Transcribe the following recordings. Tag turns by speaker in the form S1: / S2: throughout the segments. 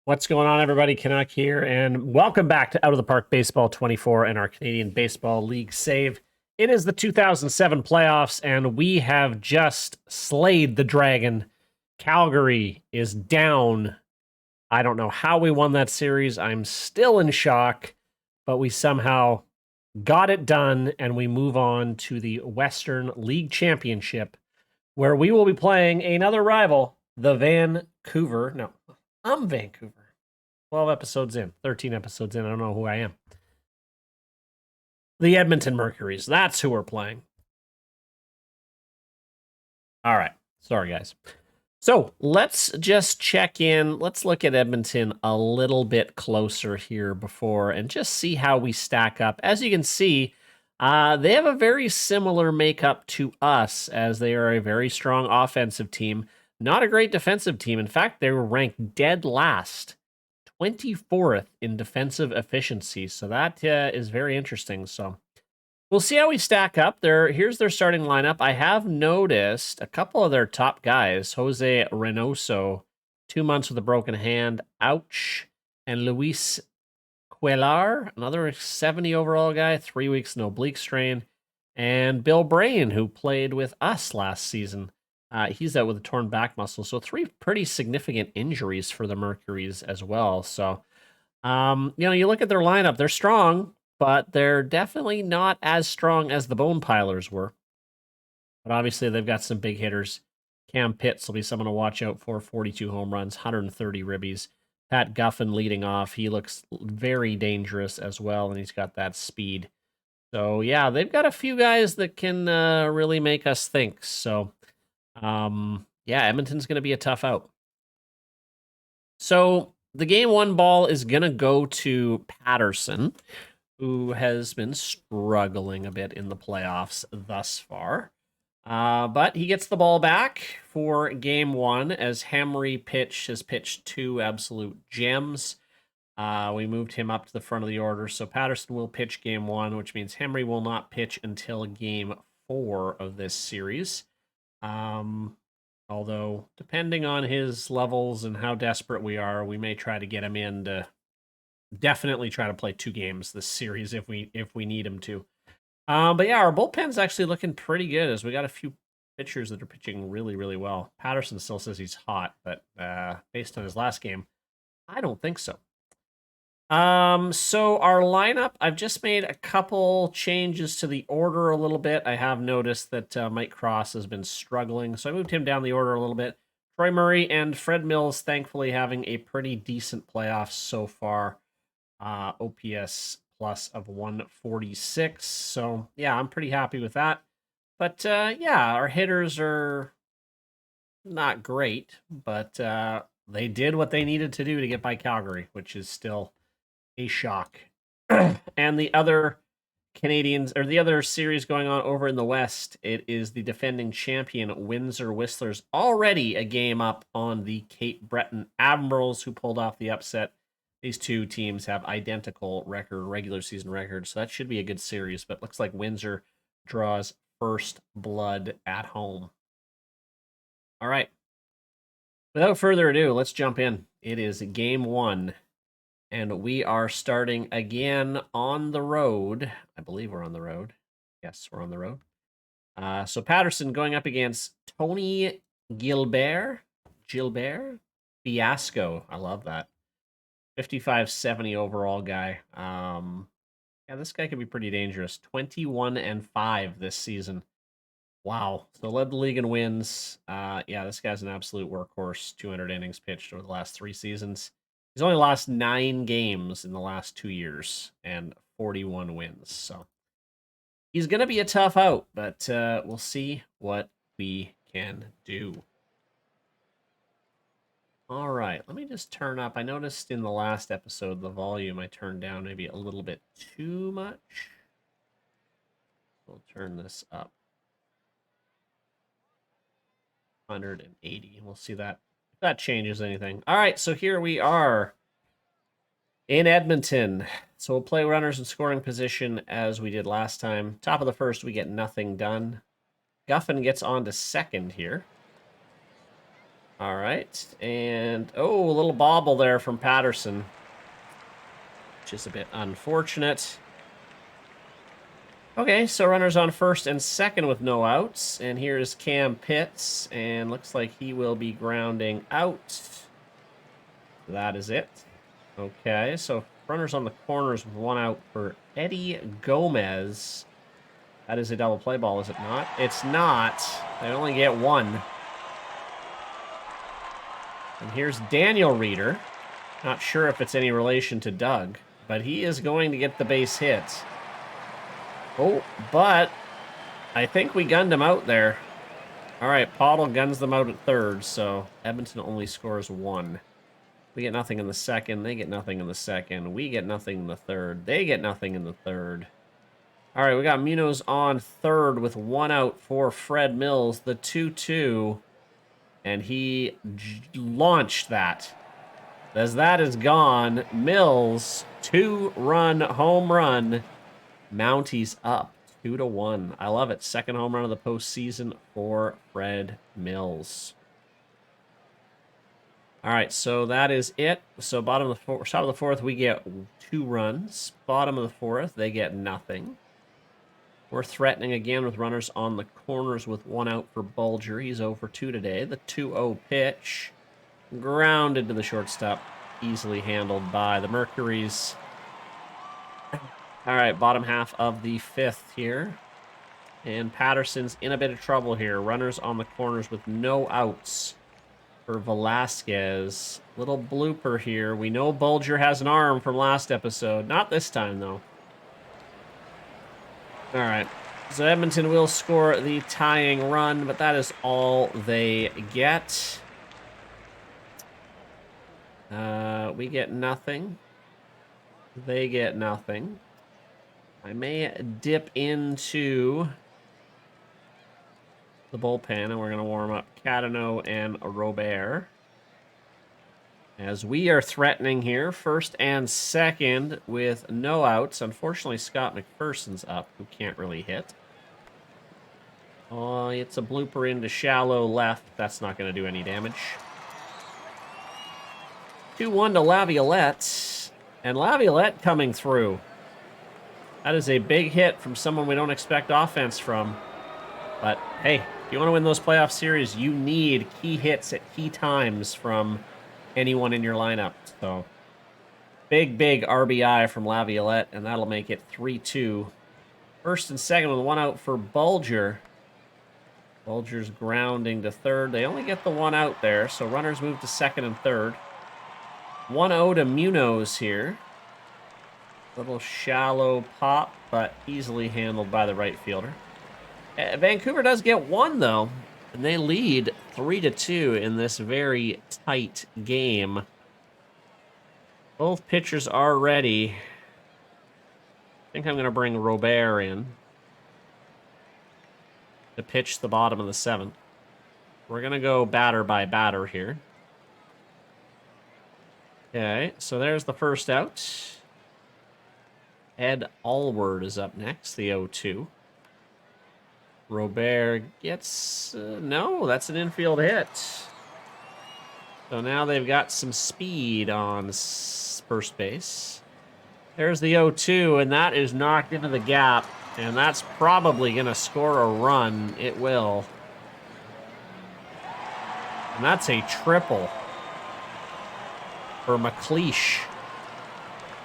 S1: What's going on, everybody? Canuck here, and welcome back to Out of the Park Baseball 24 and our Canadian Baseball League save. It is the 2007 playoffs, and we have just slayed the dragon. Calgary is down. I don't know how we won that series. I'm still in shock, but we somehow got it done, and we move on to the Western League Championship, where we will be playing another rival, the Vancouver. No, I'm Vancouver. 12 episodes in, 13 episodes in. I don't know who I am. The Edmonton Mercurys. That's who we're playing. All right. Sorry, guys. So let's just check in. Let's look at Edmonton a little bit closer here before and just see how we stack up. As you can see, they have a very similar makeup to us, as they are a very strong offensive team, not a great defensive team. In fact, they were ranked dead last, 24th in defensive efficiency. So that is very interesting. So we'll see how we stack up. Here's their starting lineup. I have noticed a couple of their top guys, Jose Reynoso, 2 months with a broken hand, ouch, and Luis Cuellar, another 70 overall guy, 3 weeks no oblique strain, and Bill Brain, who played with us last season. He's out with a torn back muscle. So 3 pretty significant injuries for the Mercurys as well. So, you look at their lineup, they're strong, but they're definitely not as strong as the Bonepilers were. But obviously, they've got some big hitters. Cam Pitts will be someone to watch out for, 42 home runs, 130 ribbies. Pat Guffin leading off. He looks very dangerous as well, and he's got that speed. So, yeah, they've got a few guys that can really make us think. So, Edmonton's going to be a tough out. So the game 1 ball is going to go to Patterson, who has been struggling a bit in the playoffs thus far. But he gets the ball back for game 1 as Hamry has pitched 2 absolute gems. We moved him up to the front of the order, so Patterson will pitch game 1, which means Hamry will not pitch until game 4 of this series. Although, depending on his levels and how desperate we are, we may try to get him in to definitely try to play 2 games this series if we need him to. But yeah, our bullpen's actually looking pretty good, as we got a few pitchers that are pitching really, really well. Patterson still says he's hot, but based on his last game, I don't think so. So our lineup, I've just made a couple changes to the order a little bit. I have noticed that Mike Cross has been struggling, so I moved him down the order a little bit. Troy Murray and Fred Mills, thankfully, having a pretty decent playoffs so far. OPS plus of 146. So, yeah, I'm pretty happy with that. But, our hitters are not great, but they did what they needed to do to get by Calgary, which is still a shock. And the other Canadians, or the other series going on over in the West, it is the defending champion Windsor Whistlers, already a game up on the Cape Breton Admirals, who pulled off the upset. These 2 teams have identical regular season records, so that should be a good series, but looks like Windsor draws first blood at home. All right. Without further ado, let's jump in. It is game 1. And we are starting again on the road. I believe we're on the road. Yes, we're on the road. So Patterson going up against Tony Gilbert. Fiasco. I love that. 55-70 overall guy. This guy could be pretty dangerous. 21-5 this season. Wow. So led the league in wins. This guy's an absolute workhorse. 200 innings pitched over the last 3 seasons. He's only lost 9 games in the last 2 years and 41 wins. So he's going to be a tough out, but we'll see what we can do. All right, let me just turn up. I noticed in the last episode, the volume I turned down maybe a little bit too much. We'll turn this up. 180. We'll see that if that changes anything. All right, so here we are in Edmonton. So we'll play runners in scoring position as we did last time. Top of the first, we get nothing done. Guffin gets on to second here. All right. And, oh, a little bobble there from Patterson, which is a bit unfortunate. Okay, so runners on first and second with no outs. And here's Cam Pitts, and looks like he will be grounding out. That is it. Okay, so runners on the corners with one out for Eddie Gomez. That is a double play ball, is it not? It's not. They only get one. And here's Daniel Reeder. Not sure if it's any relation to Doug, but he is going to get the base hit. Oh, but I think we gunned him out there. All right, Pottle guns them out at third, so Edmonton only scores one. We get nothing in the second. They get nothing in the second. We get nothing in the third. They get nothing in the third. All right, we got Munoz on third with one out for Fred Mills, the 2-2. And he launched that. As that is gone, Mills, 2-run home run. Mounties up 2-1. I love it. Second home run of the postseason for Fred Mills. All right, so that is it. So top of the fourth, we get 2 runs. Bottom of the fourth, they get nothing. We're threatening again with runners on the corners with one out for Bulger. He's 0 for 2 today. The 2-0 pitch. Grounded to the shortstop. Easily handled by the Mercurys. All right, bottom half of the fifth here. And Patterson's in a bit of trouble here. Runners on the corners with no outs for Velasquez. Little blooper here. We know Bulger has an arm from last episode. Not this time, though. All right. So Edmonton will score the tying run, but that is all they get. We get nothing. They get nothing. I may dip into the bullpen, and we're going to warm up Catano and Robert. As we are threatening here, first and second with no outs. Unfortunately, Scott McPherson's up, who can't really hit. Oh, it's a blooper into shallow left. That's not going to do any damage. 2-1 to Laviolette. And Laviolette coming through. That is a big hit from someone we don't expect offense from. But, hey, if you want to win those playoff series, you need key hits at key times from anyone in your lineup. So, big RBI from Laviolette, and that'll make it 3-2. First and second with one out for Bulger. Bulger's grounding to third. They only get the one out there, so runners move to second and third. 1-0 to Munoz here. Little shallow pop, but easily handled by the right fielder. Vancouver does get one, though, and they lead 3-2 in this very tight game. Both pitchers are ready. I think I'm going to bring Robert in to pitch the bottom of the seventh. We're going to go batter by batter here. Okay, so there's the first out. Ed Allward is up next, the 0-2. Robert gets... no, that's an infield hit. So now they've got some speed on first base. There's the 0-2, and that is knocked into the gap. And that's probably going to score a run. It will. And that's a triple for McLeish,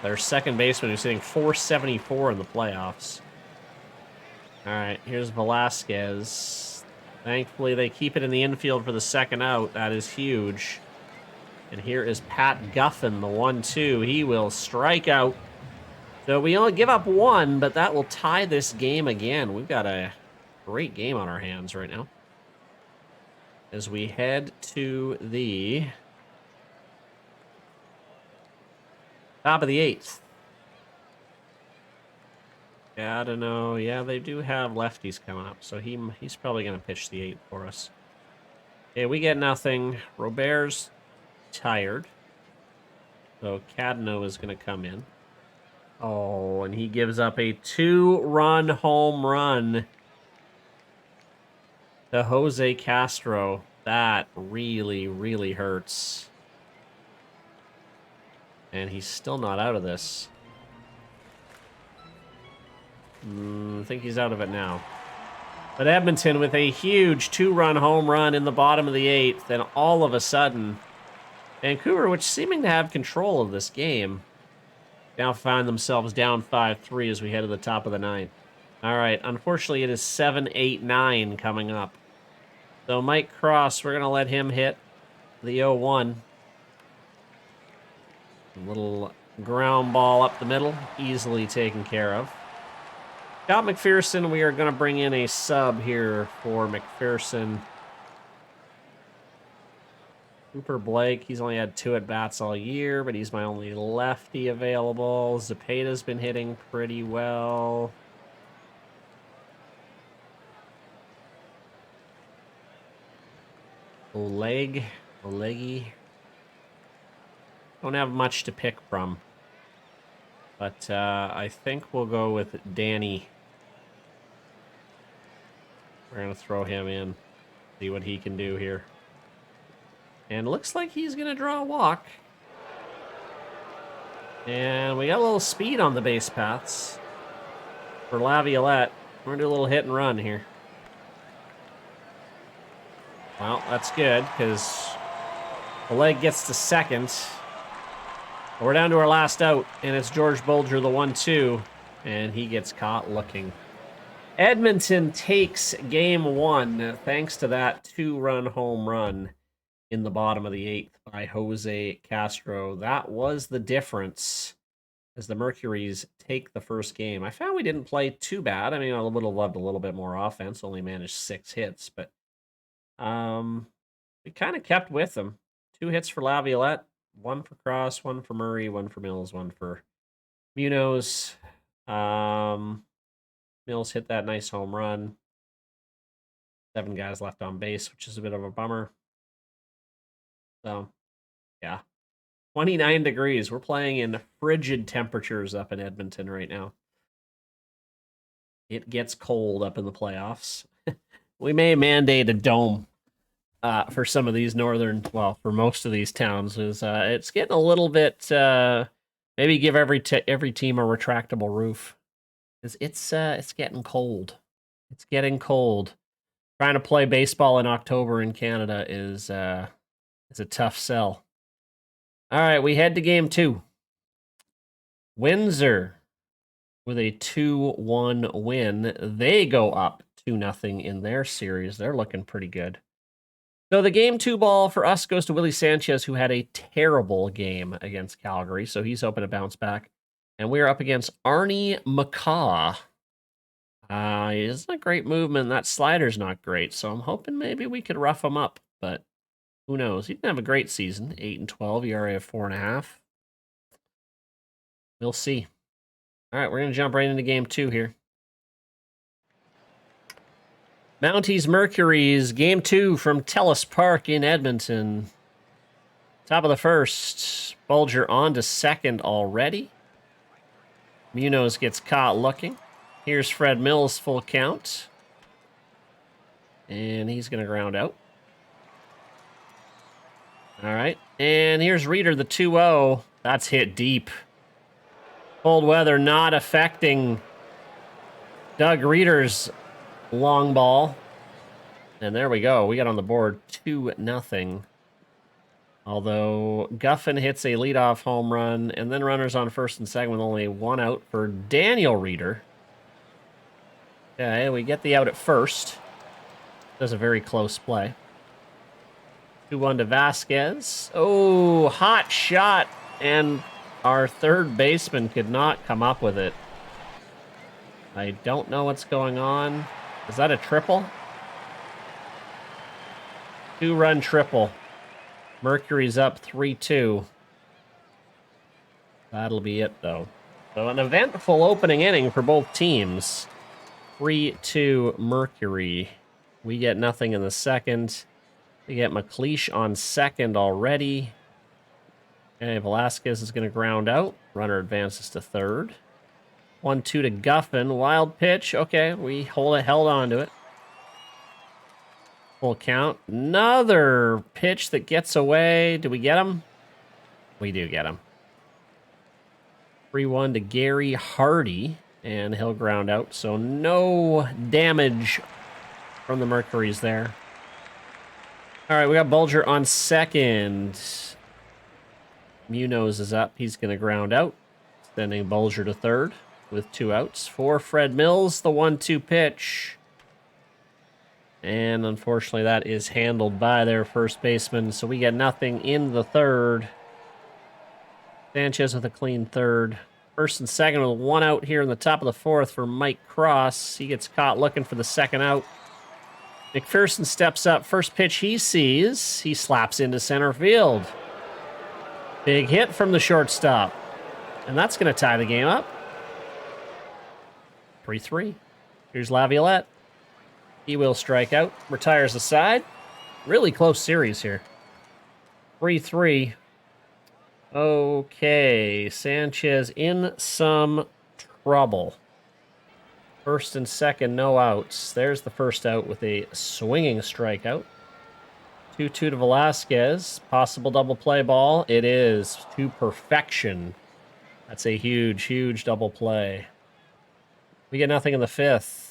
S1: their second baseman, who's hitting .474 in the playoffs. All right, here's Velasquez. Thankfully, they keep it in the infield for the second out. That is huge. And here is Pat Guffin, the 1-2. He will strike out. So we only give up one, but that will tie this game again. We've got a great game on our hands right now. As we head to the top of the eighth. Yeah, I don't know. Yeah, they do have lefties coming up, so he's probably going to pitch the eighth for us. Okay, we get nothing. Robert's tired. So Cadno is going to come in. Oh, and he gives up a 2-run home run to Jose Castro. That really, really hurts. And he's still not out of this. I think he's out of it now. But Edmonton with a huge 2-run home run in the bottom of the 8th, and all of a sudden, Vancouver, which seeming to have control of this game, now find themselves down 5-3 as we head to the top of the 9th. All right, unfortunately, it is 7-8-9 coming up. So Mike Cross, we're going to let him hit the 0-1. A little ground ball up the middle, easily taken care of. Scott McPherson, we are going to bring in a sub here for McPherson. Cooper Blake, he's only had 2 at-bats all year, but he's my only lefty available. Zepeda's been hitting pretty well. Olegi. Don't have much to pick from. But I think we'll go with Danny. We're going to throw him in. See what he can do here. And looks like he's going to draw a walk. And we got a little speed on the base paths for Laviolette. We're going to do a little hit and run here. Well, that's good, because the leg gets to second. We're down to our last out, and it's George Bolger, the 1-2, and he gets caught looking. Edmonton takes game 1, thanks to that 2-run home run in the bottom of the 8th by Jose Castro. That was the difference as the Mercurys take the first game. I found we didn't play too bad. I mean, I would have loved a little bit more offense, only managed 6 hits, but we kind of kept with them. 2 hits for Laviolette, 1 for Cross, 1 for Murray, 1 for Mills, 1 for Munoz. Mills hit that nice home run. 7 guys left on base, which is a bit of a bummer. So, yeah. 29 degrees. We're playing in frigid temperatures up in Edmonton right now. It gets cold up in the playoffs. We may mandate a dome for some of these northern, well, for most of these towns. It's getting a little bit, maybe give every team a retractable roof. It's getting cold. It's getting cold. Trying to play baseball in October in Canada is a tough sell. All right, we head to game 2. Windsor with a 2-1 win. They go up 2-0 in their series. They're looking pretty good. So the game 2 ball for us goes to Willie Sanchez, who had a terrible game against Calgary, so he's hoping to bounce back. And we are up against Arnie McCaw. He isn't a great movement. That slider's not great, so I'm hoping maybe we could rough him up, but who knows? He didn't have a great season. 8-12, ERA of 4.5. We'll see. All right, we're going to jump right into game 2 here. Mounties Mercurys, game 2 from Telus Park in Edmonton. Top of the first. Bolger on to second already. Munoz gets caught looking. Here's Fred Mills, full count. And he's going to ground out. All right. And here's Reeder, the 2-0. That's hit deep. Cold weather not affecting Doug Reeder's long ball. And there we go. We got on the board 2-0. Although Guffin hits a leadoff home run, and then runners on first and second with only 1 out for Daniel Reeder. Okay, we get the out at first. Does a very close play. 2-1 to Vasquez. Oh, hot shot, and our third baseman could not come up with it. I don't know what's going on. Is that a triple? 2-run triple. Mercury's up 3-2. That'll be it, though. So an eventful opening inning for both teams. 3-2 Mercury. We get nothing in the second. We get McLeish on second already. Okay, Velasquez is going to ground out. Runner advances to third. 1-2 to Guffin. Wild pitch. Okay, we held on to it. full count. Another pitch that gets away. Do we get him? We do get him. 3-1 to Gary Hardy, and he'll ground out. So no damage from the Mercurys there. All right, we got Bulger on second. Munoz is up. He's going to ground out, sending Bulger to third with 2 outs. For Fred Mills, the 1-2 pitch. And unfortunately, that is handled by their first baseman, so we get nothing in the third. Sanchez with a clean third. First and second with 1 out here in the top of the fourth for Mike Cross. He gets caught looking for the second out. McPherson steps up. First pitch he sees. He slaps into center field. Big hit from the shortstop. And that's going to tie the game up. 3-3. Here's Laviolette. He will strike out. Retires the side. Really close series here. 3-3. Okay. Sanchez in some trouble. First and second, no outs. There's the first out with a swinging strikeout. 2-2 to Velasquez. Possible double play ball. It is to perfection. That's a huge, huge double play. We get nothing in the fifth.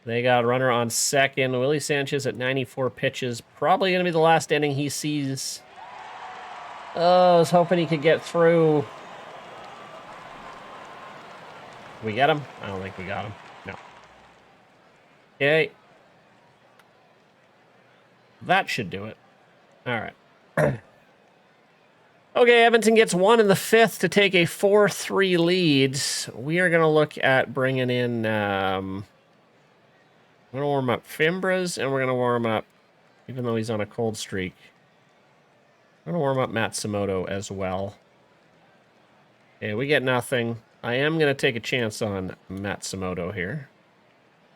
S1: They got a runner on second. Willie Sanchez at 94 pitches. Probably going to be the last inning he sees. Oh, I was hoping he could get through. We get him? I don't think we got him. No. Okay. That should do it. All right. Okay, Edmonton gets 1 in the fifth to take a 4-3 lead. We are going to look at bringing in... we're going to warm up Fimbres, and we're going to warm up, even though he's on a cold streak, we're going to warm up Matsumoto as well. Okay, we get nothing. I am going to take a chance on Matsumoto here.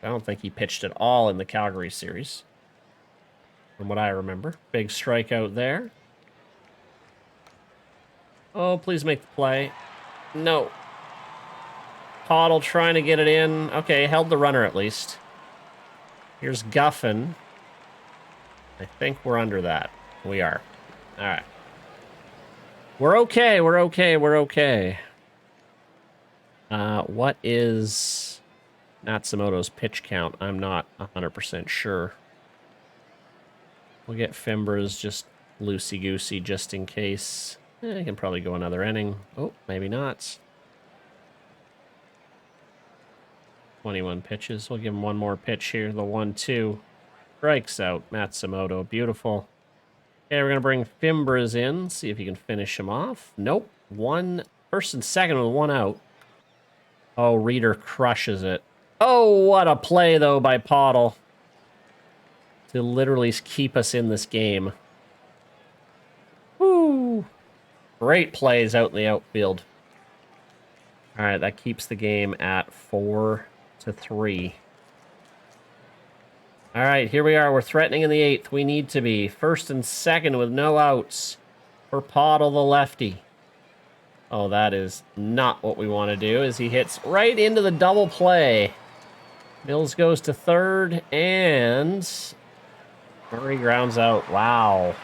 S1: I don't think he pitched at all in the Calgary series, from what I remember. Big strikeout there. Oh, please make the play. No. Pottle trying to get it in. Okay, held the runner at least. Here's Guffin. I think we're under that. We are. All right. We're okay. We're okay. We're okay. What is Matsumoto's pitch count? I'm not 100% sure. We'll get Fimbres just loosey-goosey just in case. I can probably go another inning. Oh, maybe not. 21 pitches. We'll give him one more pitch here. The 1-2. Strikes out Matsumoto. Beautiful. Okay, we're going to bring Fimbres in. See if he can finish him off. Nope. First and second with 1 out. Oh, Reeder crushes it. Oh, what a play, though, by Pottle. To literally keep us in this game. Woo! Great plays out in the outfield. All right, that keeps the game at 4-3. All right, here we are. We're threatening in the 8th. We need to be. First and second with no outs for Pottle, the lefty. Oh, that is not what we want to do, as he hits right into the double play. Mills goes to third, and Murray grounds out. Wow.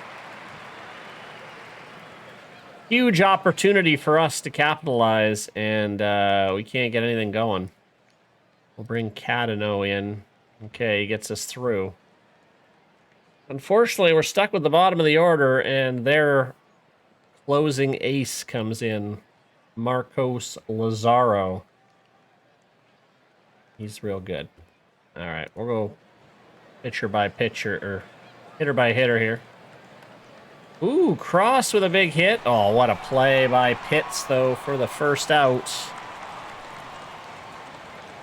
S1: Huge opportunity for us to capitalize, and we can't get anything going. We'll bring Cadeno in. Okay, he gets us through. Unfortunately, we're stuck with the bottom of the order, and their closing ace comes in. Marcos Lazaro. He's real good. All right, we'll go pitcher by pitcher, or hitter by hitter here. Ooh, Cross with a big hit. Oh, what a play by Pitts, though, for the first out.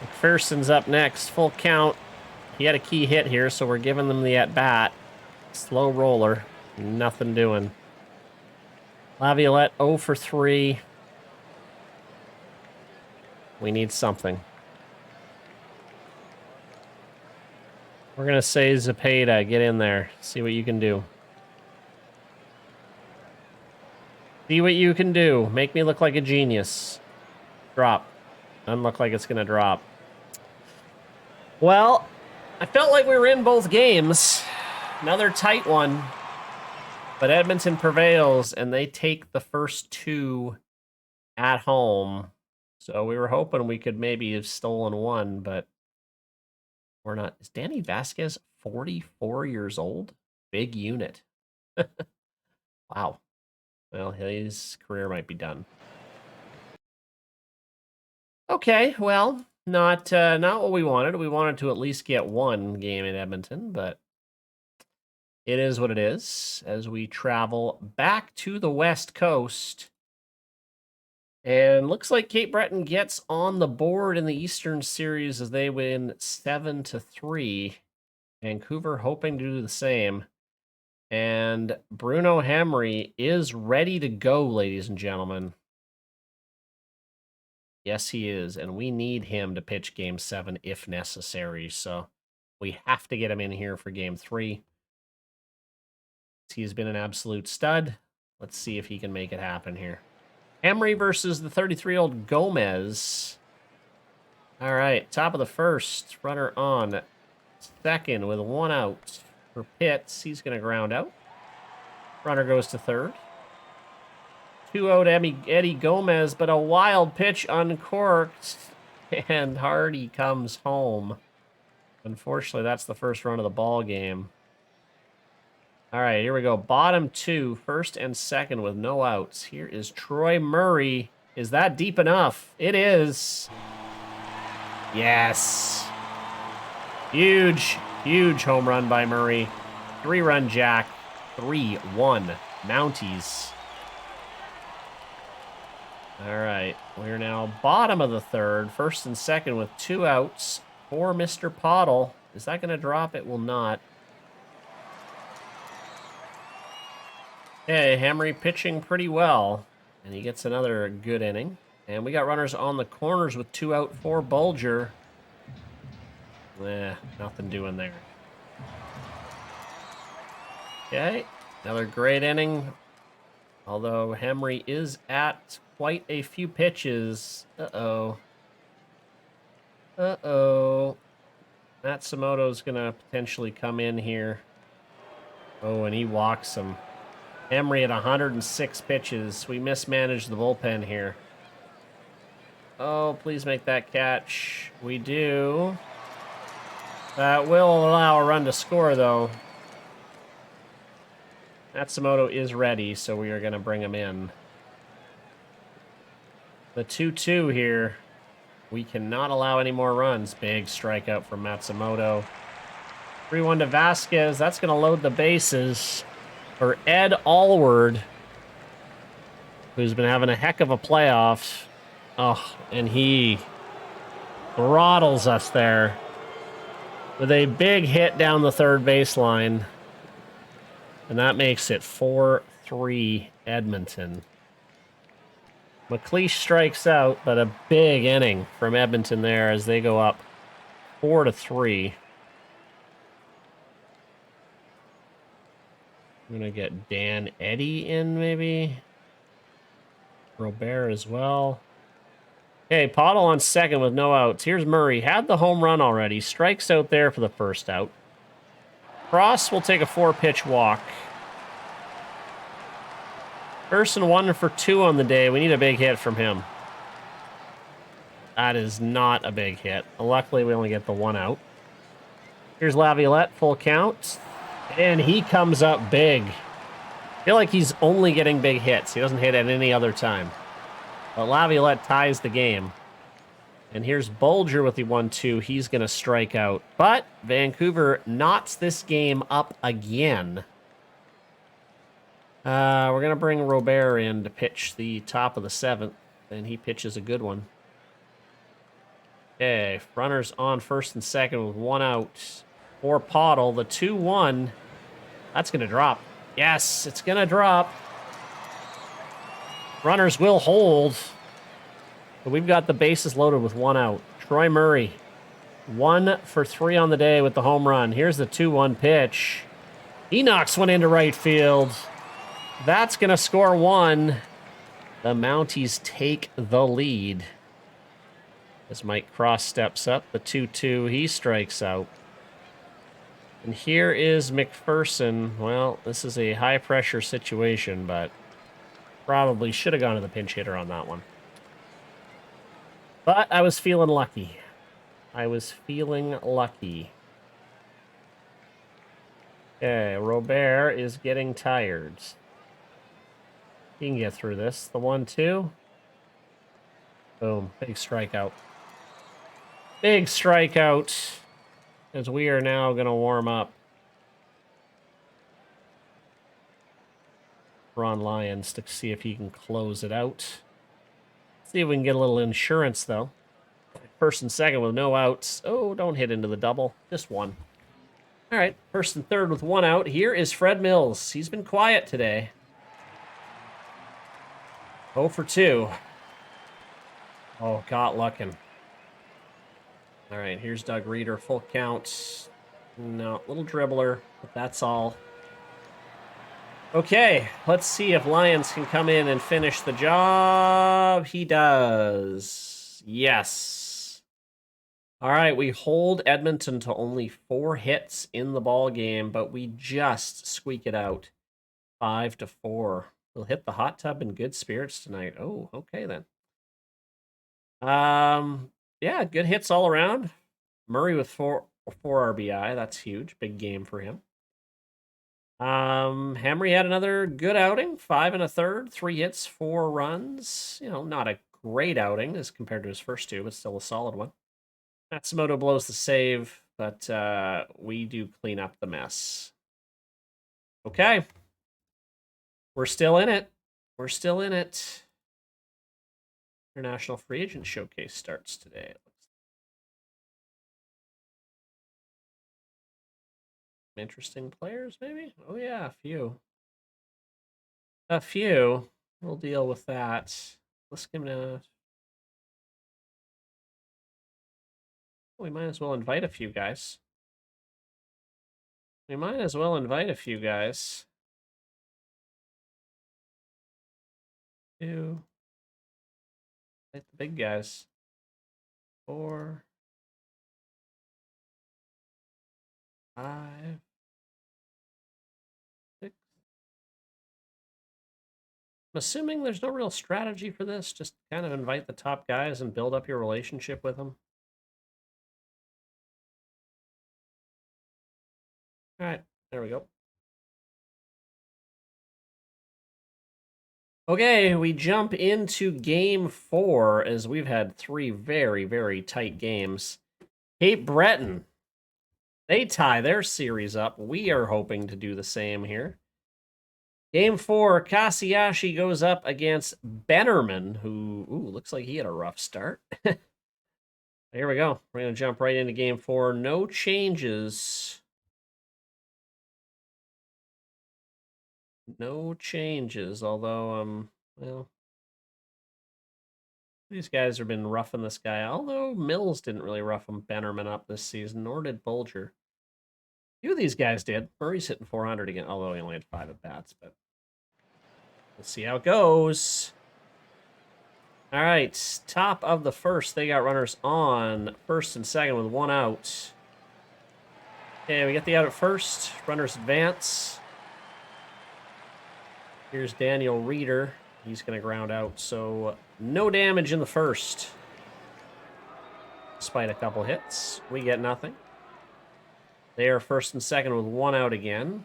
S1: McPherson's up next. Full count. He had a key hit here, so we're giving them the at-bat. Slow roller. Nothing doing. Laviolette 0 for 3. We need something. We're going to say Zepeda, get in there. See what you can do. See what you can do. Make me look like a genius. Drop. Doesn't look like it's going to drop. Well, I felt like we were in both games. Another tight one. But Edmonton prevails, and they take the first two at home. So we were hoping we could maybe have stolen one, but we're not. Is Danny Vasquez 44 years old? Big unit. Wow. Well, his career might be done. Okay, well, not what we wanted. We wanted to at least get one game in Edmonton, but it is what it is as we travel back to the West Coast. And looks like Cape Breton gets on the board in the Eastern Series as they win 7-3. Vancouver hoping to do the same. And Bruno Henry is ready to go, ladies and gentlemen. Yes, he is. And we need him to pitch Game 7 if necessary. So we have to get him in here for Game 3. He's been an absolute stud. Let's see if he can make it happen here. Henry versus the 33-year-old Gomez. All right, top of the first. Runner on second with one out for Pitts. He's going to ground out. Runner goes to third. 2-0 to Eddie Gomez, but a wild pitch uncorked, and Hardy comes home. Unfortunately, that's the first run of the ball game. All right, here we go. Bottom two, first and second with no outs. Here is Troy Murray. Is that deep enough? It is. Yes. Huge, huge home run by Murray. 3-run jack. 3-1 Mounties. All right, we're now bottom of the third, first and second with two outs for Mr. Pottle. Is that going to drop? It will not. Okay, Henry pitching pretty well, and he gets another good inning. And we got runners on the corners with two out for Bulger. Nothing doing there. Okay, another great inning. Although Henry is at quite a few pitches. Uh-oh. Matsumoto's going to potentially come in here. Oh, and he walks him. Henry at 106 pitches. We mismanaged the bullpen here. Oh, please make that catch. We do. That will allow a run to score, though. Matsumoto is ready, so we are going to bring him in. The 2-2 here. We cannot allow any more runs. Big strikeout from Matsumoto. 3-1 to Vasquez. That's going to load the bases for Ed Allward, who's been having a heck of a playoff. Oh, and he throttles us there with a big hit down the third baseline. And that makes it 4-3 Edmonton. McLeish strikes out, but a big inning from Edmonton there as they go up 4-3. I'm going to get Dan Eddy in, maybe. Robert as well. Okay, Pottle on second with no outs. Here's Murray. Had the home run already. Strikes out there for the first out. Cross will take a 4-pitch walk. Person 1 for 2 on the day. We need a big hit from him. That is not a big hit. Luckily, we only get the 1 out. Here's Laviolette, full count. And he comes up big. I feel like he's only getting big hits. He doesn't hit at any other time. But Laviolette ties the game. And here's Bulger with the 1-2. He's going to strike out. But Vancouver knots this game up again. We're going to bring Robert in to pitch the top of the 7th. And he pitches a good one. Okay, runners on first and second with 1 out. For Pottle, the 2-1. That's going to drop. Yes, it's going to drop. Runners will hold. But we've got the bases loaded with 1 out. Troy Murray, 1 for 3 on the day with the home run. Here's the 2-1 pitch. He knocks one into right field. That's going to score 1. The Mounties take the lead. As Mike Cross steps up, the 2-2, he strikes out. And here is McPherson. Well, this is a high-pressure situation, but probably should have gone to the pinch hitter on that one. But I was feeling lucky. I was feeling lucky. Okay, Robert is getting tired. He can get through this. The 1-2. Boom. Big strikeout. Big strikeout. As we are now going to warm up. Ron Lyons to see if he can close it out. See if we can get a little insurance, though. First and second with no outs. Oh, don't hit into the double. Just one. All right, first and third with one out. Here is Fred Mills. He's been quiet today. 0 for 2. Oh, got luckin'. All right, here's Doug Reeder. Full count. No, little dribbler, but that's all. Okay, let's see if Lyons can come in and finish the job. He does. Yes. All right, we hold Edmonton to only 4 hits in the ball game, but we just squeak it out. 5-4. We'll hit the hot tub in good spirits tonight. Oh, okay then. Yeah, good hits all around. Murray with 4 RBI. That's huge. Big game for him. Hamry had another good outing. 5 1/3, 3 hits, 4 runs. You know, not a great outing as compared to his first 2, but still a solid one. Matsumoto blows the save, but we do clean up the mess. Okay. We're still in it. We're still in it. International Free Agent Showcase starts today. Interesting players, maybe? Oh, yeah, a few. A few. We'll deal with that. Let's give him a... We might as well invite a few guys. We might as well invite a few guys. 2. Invite the big guys. 4. 5. 6. I'm assuming there's no real strategy for this. Just kind of invite the top guys and build up your relationship with them. All right, there we go. Okay, we jump into game 4 as we've had 3 very, very tight games. Cape Breton, they tie their series up. We are hoping to do the same here. Game 4, Kasiyashi goes up against Bennerman, who looks like he had a rough start. Here we go. We're going to jump right into game 4. No changes. No changes, although, well, these guys have been roughing this guy. Although Mills didn't really rough him Bennerman up this season, nor did Bolger. A few of these guys did. Murray's hitting 400 again, although he only had 5 at bats, but let's see how it goes. All right, top of the first, they got runners on first and second with 1 out. Okay, we get the out at first. Runners advance. Here's Daniel Reeder. He's going to ground out, so no damage in the first. Despite a couple hits, we get nothing. They are first and second with 1 out again.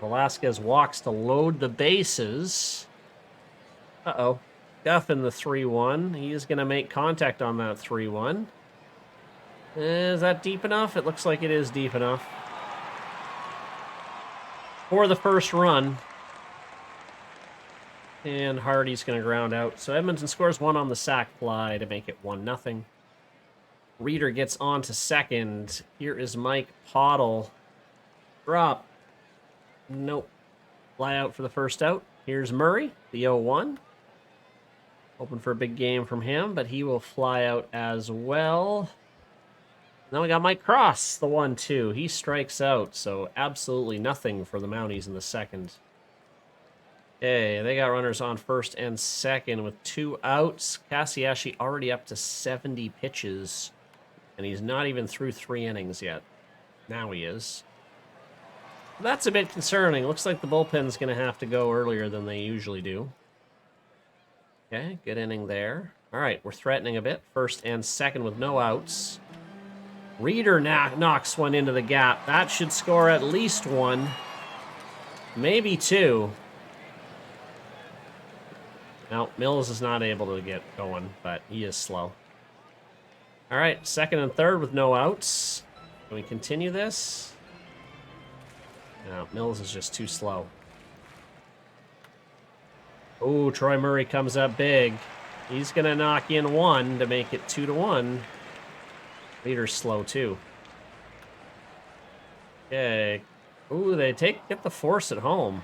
S1: Velasquez walks to load the bases. Uh-oh. Guff in the 3-1. He is going to make contact on that 3-1. Is that deep enough? It looks like it is deep enough. For the first run. And Hardy's going to ground out. So Edmonton scores 1 on the sac fly to make it 1-0. Reeder gets on to second. Here is Mike Pottle. Drop. Nope. Fly out for the first out. Here's Murray, the 0-1. Hoping for a big game from him, but he will fly out as well. Then we got Mike Cross, the 1-2. He strikes out, so absolutely nothing for the Mounties in the second. Okay, they got runners on first and second with 2 outs. Kasiyashi already up to 70 pitches, and he's not even through 3 innings yet. Now he is. That's a bit concerning. Looks like the bullpen's going to have to go earlier than they usually do. Okay, good inning there. All right, we're threatening a bit. First and second with no outs. Reeder knocks one into the gap. That should score at least one. Maybe two. No, Mills is not able to get going, but he is slow. All right, second and third with no outs. Can we continue this? No, Mills is just too slow. Oh, Troy Murray comes up big. He's going to knock in one to make it 2-1. Leader's slow, too. Okay. Ooh, they get the force at home.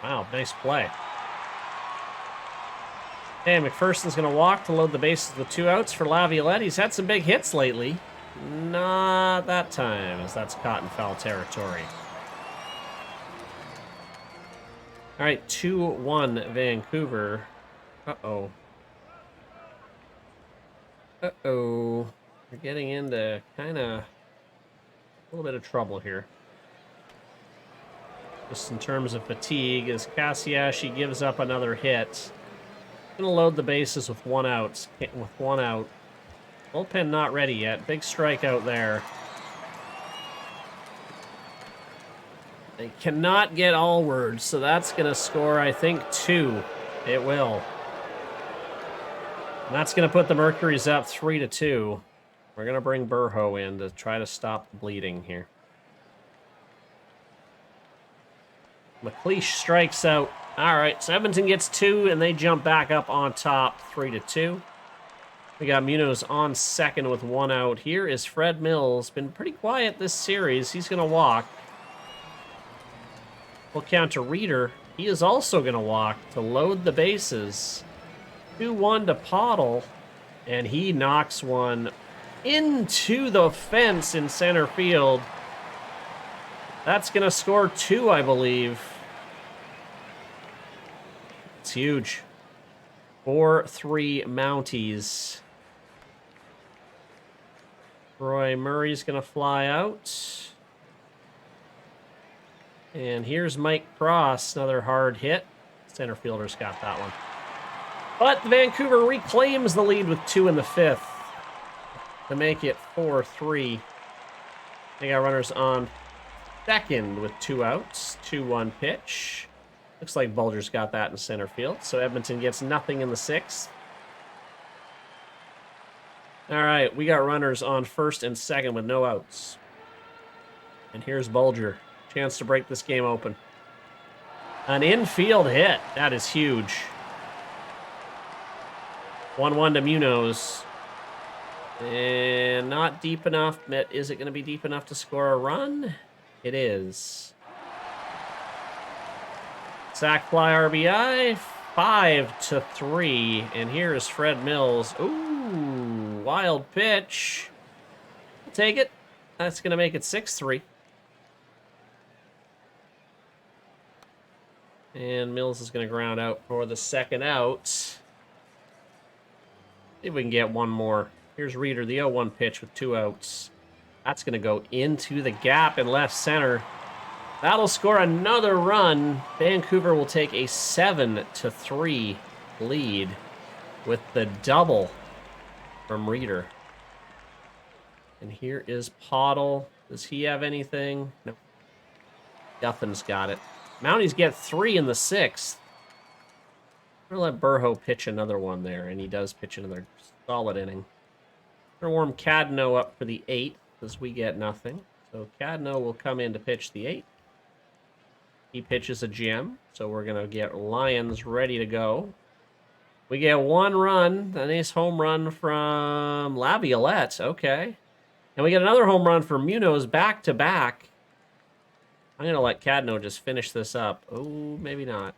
S1: Wow, nice play. Hey, McPherson's going to walk to load the bases with 2 outs for Laviolette. He's had some big hits lately. Not that time, as that's caught in foul territory. All right, 2-1 Vancouver. Uh-oh. Uh-oh. We're getting into kind of a little bit of trouble here. Just in terms of fatigue, as Cassiashi gives up another hit. Gonna load the bases with 1 out. Bullpen not ready yet. Big strikeout there. They cannot get Allward, so that's gonna score, I think, 2. It will. And that's gonna put the Mercurys up 3-2. We're gonna bring Burho in to try to stop the bleeding here. McLeish strikes out. All right, so Edmonton gets 2, and they jump back up on top, 3-2. We got Munoz on second with 1 out. Here is Fred Mills. Been pretty quiet this series. He's going to walk. We'll count to Reeder. He is also going to walk to load the bases. 2-1 to Pottle, and he knocks one into the fence in center field. That's going to score 2, I believe. It's huge. 4-3 Mounties. Troy Murray's going to fly out. And here's Mike Cross, another hard hit. Center fielder's got that one. But Vancouver reclaims the lead with 2 in the 5th to make it 4-3. They got runners on second with 2 outs. 2-1 pitch. Looks like Bulger's got that in center field. So Edmonton gets nothing in the 6th. All right, we got runners on first and second with no outs. And here's Bulger. Chance to break this game open. An infield hit. That is huge. 1-1 to Munoz. And not deep enough. Is it going to be deep enough to score a run? It is. Sack fly RBI, 5-3. And here is Fred Mills. Ooh, wild pitch. I'll take it. That's going to make it 6-3. And Mills is going to ground out for the second out. See if we can get one more. Here's Reeder, the 0-1 pitch with 2 outs. That's going to go into the gap in left center. That'll score another run. Vancouver will take a 7-3 lead with the double from Reeder. And here is Pottle. Does he have anything? No. Guffin's got it. Mounties get 3 in the 6th. We're going to let Burho pitch another one there, and he does pitch another solid inning. We're going to warm Cadno up for the 8th, because we get nothing. So Cadno will come in to pitch the 8th. He pitches a gem, so we're going to get Lions ready to go. We get 1 run, a nice home run from Laviolette, okay. And we get another home run from Munoz back-to-back. I'm going to let Cadno just finish this up. Oh, maybe not.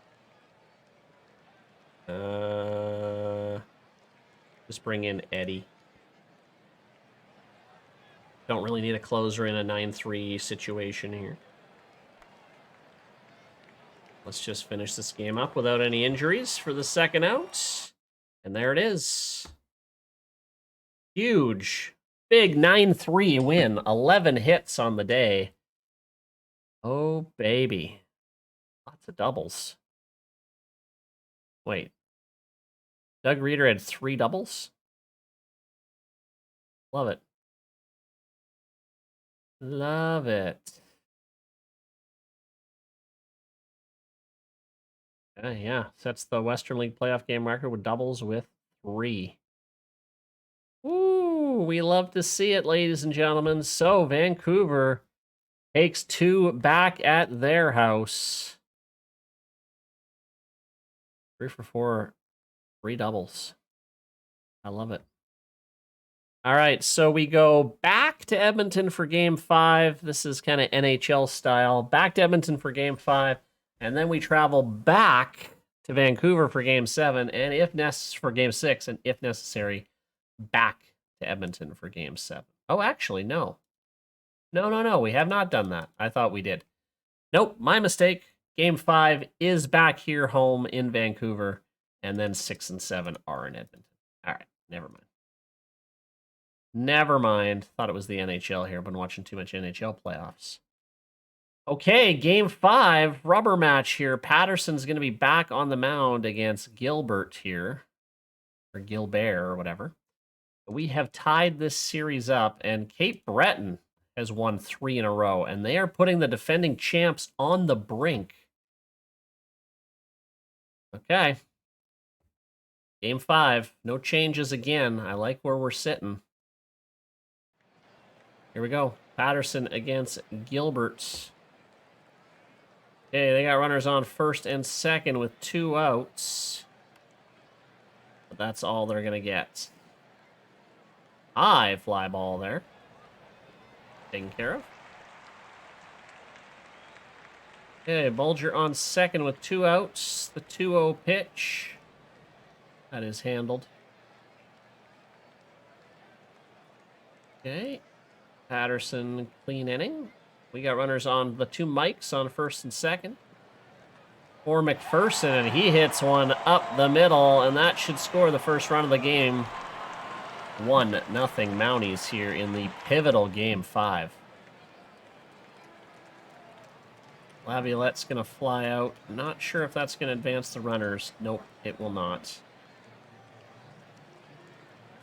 S1: Just bring in Eddie. Don't really need a closer in a 9-3 situation here. Let's just finish this game up without any injuries for the second out. And there it is. Huge. Big 9-3 win. 11 hits on the day. Oh, baby. Lots of doubles. Wait. Doug Reeder had 3 doubles? Love it. Love it. Yeah, sets the Western League playoff game record with doubles with 3. Ooh, we love to see it, ladies and gentlemen. So Vancouver takes 2 back at their house. 3 for 4, 3 doubles. I love it. All right, so we go back to Edmonton for Game 5. This is kind of NHL style. Back to Edmonton for Game 5, and then we travel back to Vancouver for Game 7, and if necessary for Game 6, and if necessary, back to Edmonton for Game 7. Oh, actually, no. No, we have not done that. I thought we did. Nope, my mistake. Game 5 is back here home in Vancouver, and then 6 and 7 are in Edmonton. All right, never mind. Never mind. Thought it was the NHL here. Been watching too much NHL playoffs. Okay, Game 5, rubber match here. Patterson's going to be back on the mound against Gilbert here, or Gilbert, or whatever. We have tied this series up, and Cape Breton has won 3 in a row, and they are putting the defending champs on the brink. Okay. Game 5, no changes again. I like where we're sitting. Here we go. Patterson against Gilbert. Okay, they got runners on first and second with 2 outs. But that's all they're going to get. High fly ball there. Taken care of. Okay, Bulger on second with 2 outs. The 2-0 pitch. That is handled. Okay. Patterson, clean inning. We got runners on the 2 mics on first and second. For McPherson, and he hits one up the middle, and that should score the first run of the game. 1-0 Mounties here in the pivotal Game 5. Laviolette's going to fly out. Not sure if that's going to advance the runners. Nope, it will not.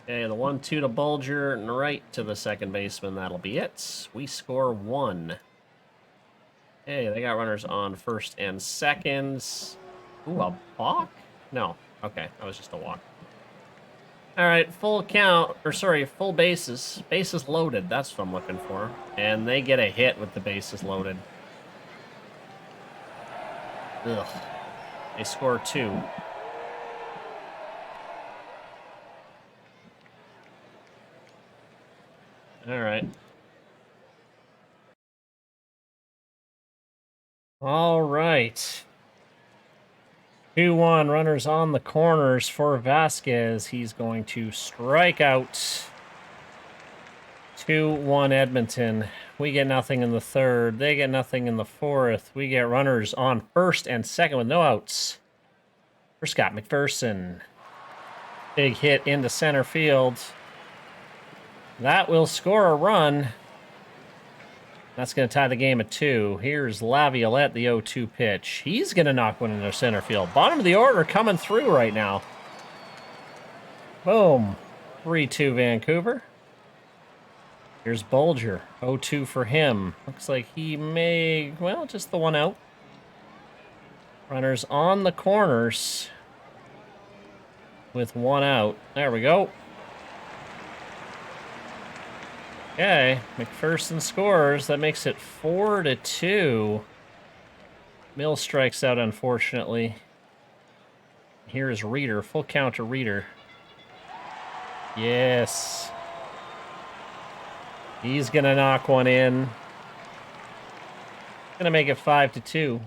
S1: Okay, the 1-2 to Bulger and right to the second baseman. That'll be it. We score 1. Hey, they got runners on first and seconds. Ooh, a balk? No. Okay, that was just a walk. All right, full count, or sorry, full bases. Bases loaded, that's what I'm looking for. And they get a hit with the bases loaded. Ugh. They score 2. All right. All right. 2-1, runners on the corners for Vasquez. He's going to strike out. 2-1 Edmonton. We get nothing in the third. They get nothing in the fourth. We get runners on first and second with no outs. For Scott McPherson. Big hit into center field. That will score a run. That's going to tie the game at 2. Here's Laviolette, the 0-2 pitch. He's going to knock one into center field. Bottom of the order coming through right now. Boom. 3-2 Vancouver. Here's Bulger. 0-2 for him. Looks like he may, well, just the 1 out. Runners on the corners with 1 out. There we go. Okay, McPherson scores. That makes it 4-2. Mill strikes out, unfortunately. Here is Reeder. Full count to Reeder. Yes. He's going to knock one in. Going to make it 5-2.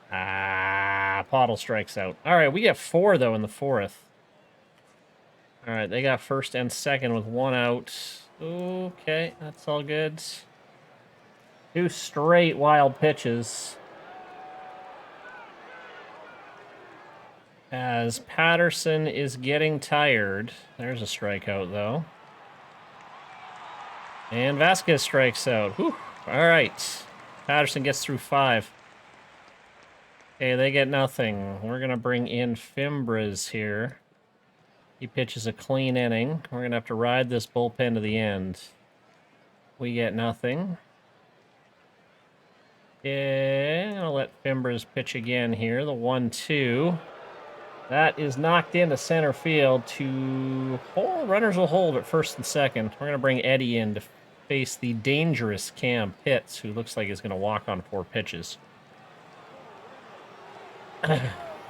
S1: Pottle strikes out. All right, we get 4, though, in the 4th. All right, they got first and second with 1 out. Okay, that's all good. 2 straight wild pitches. As Patterson is getting tired. There's a strikeout, though. And Vasquez strikes out. Whew. All right. Patterson gets through 5. Okay, they get nothing. We're going to bring in Fimbres here. He pitches a clean inning. We're going to have to ride this bullpen to the end. We get nothing. Yeah, I'm going to let Fimbres pitch again here. The 1-2. That is knocked into center field to hold. Runners will hold at first and second. We're going to bring Eddie in to face the dangerous Cam Pitts, who looks like he's going to walk on 4 pitches. All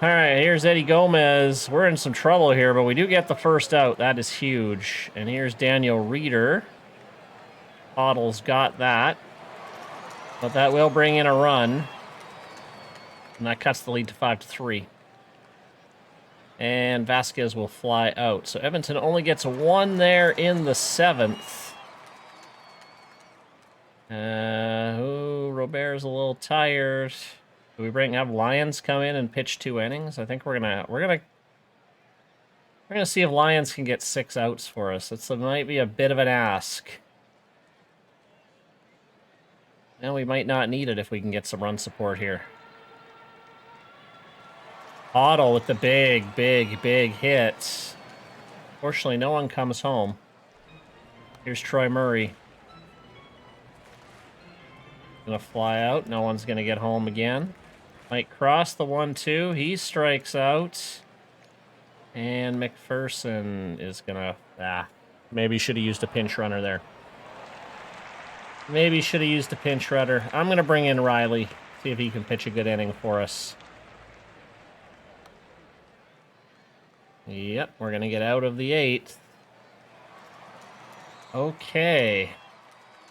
S1: right, here's Eddie Gomez. We're in some trouble here, but we do get the first out. That is huge. And here's Daniel Reeder. Ottle's got that. But that will bring in a run. And that cuts the lead to 5-3. And Vasquez will fly out. So Edmonton only gets 1 there in the 7th. Robert's a little tired. Do we have Lyons come in and pitch 2 innings? I think we're gonna see if Lyons can get 6 outs for us. It might be a bit of an ask. And we might not need it if we can get some run support here. Otto with the big hit. Fortunately, no one comes home. Here's Troy Murray. Gonna fly out. No one's gonna get home again. Might cross the 1-2. He strikes out. And McPherson is gonna... maybe should have used a pinch runner there. Maybe should have used a pinch runner. I'm gonna bring in Riley. See if he can pitch a good inning for us. Yep, we're going to get out of the 8th. Okay.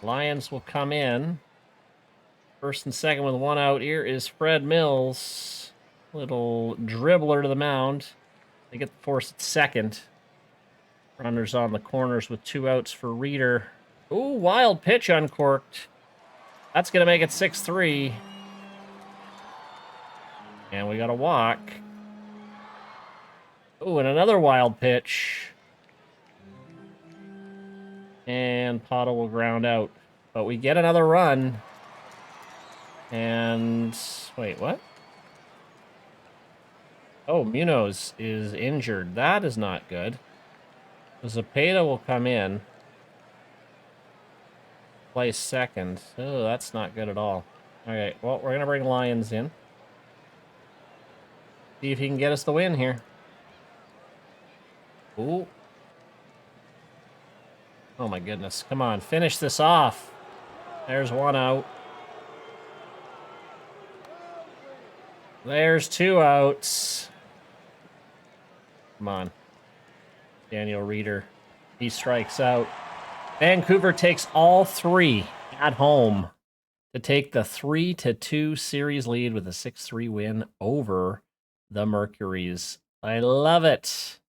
S1: Lions will come in. First and second with 1 out. Here is Fred Mills. Little dribbler to the mound. They get the force at second. Runners on the corners with 2 outs for Reeder. Ooh, wild pitch uncorked. That's going to make it 6-3. And we got a walk. Oh, and another wild pitch. And Pottle will ground out. But we get another run. And... wait, what? Oh, Munoz is injured. That is not good. Zepeda will come in. Play second. Oh, that's not good at all. Alright, well, we're going to bring Lyons in. See if he can get us the win here. Ooh. Oh my goodness. Come on, finish this off. There's 1 out. There's 2 outs. Come on. Daniel Reeder. He strikes out. Vancouver takes all 3 at home to take the 3-2 series lead with a 6-3 win over the Mercurys. I love it.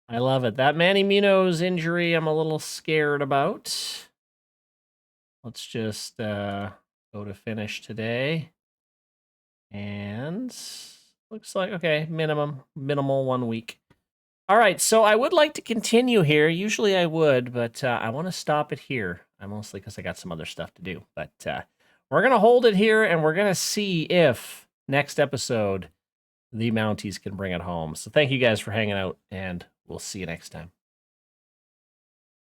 S1: I love it. That Manny Munoz injury, I'm a little scared about. Let's just go to finish today. And looks like, okay, minimal 1 week. All right, so I would like to continue here. Usually I would, but I want to stop it here. Mostly because I got some other stuff to do. But we're going to hold it here, and we're going to see if next episode the Mounties can bring it home. So thank you guys for hanging out, and we'll see you next time.